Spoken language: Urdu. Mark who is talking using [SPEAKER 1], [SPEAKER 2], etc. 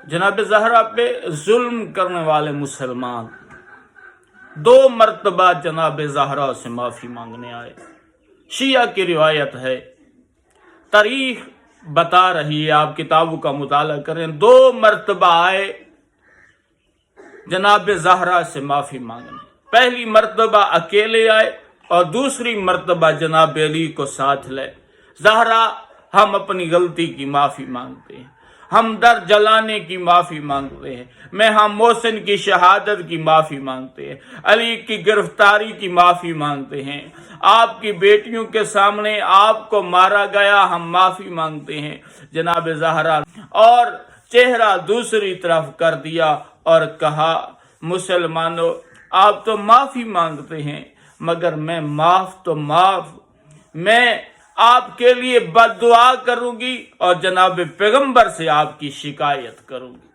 [SPEAKER 1] جناب زہرا پہ ظلم کرنے والے مسلمان 2 مرتبہ جناب زہرا سے معافی مانگنے آئے۔ شیعہ کی روایت ہے، تاریخ بتا رہی ہے، آپ کتابوں کا مطالعہ کریں، 2 مرتبہ آئے جناب زہرا سے معافی مانگنے۔ پہلی مرتبہ اکیلے آئے اور دوسری مرتبہ جناب علی کو ساتھ لے۔ زہرا، ہم اپنی غلطی کی معافی مانگتے ہیں، ہم در جلانے کی معافی مانگتے ہیں، میں ہم محسن کی شہادت کی معافی مانگتے ہیں، علی کی گرفتاری کی معافی مانگتے ہیں، آپ کی بیٹیوں کے سامنے آپ کو مارا گیا، ہم معافی مانگتے ہیں جناب زہرا۔ اور چہرہ دوسری طرف کر دیا اور کہا، مسلمانوں آپ تو معافی مانگتے ہیں مگر میں میں آپ کے لیے بد دعا کروں گی اور جناب پیغمبر سے آپ کی شکایت کروں گی۔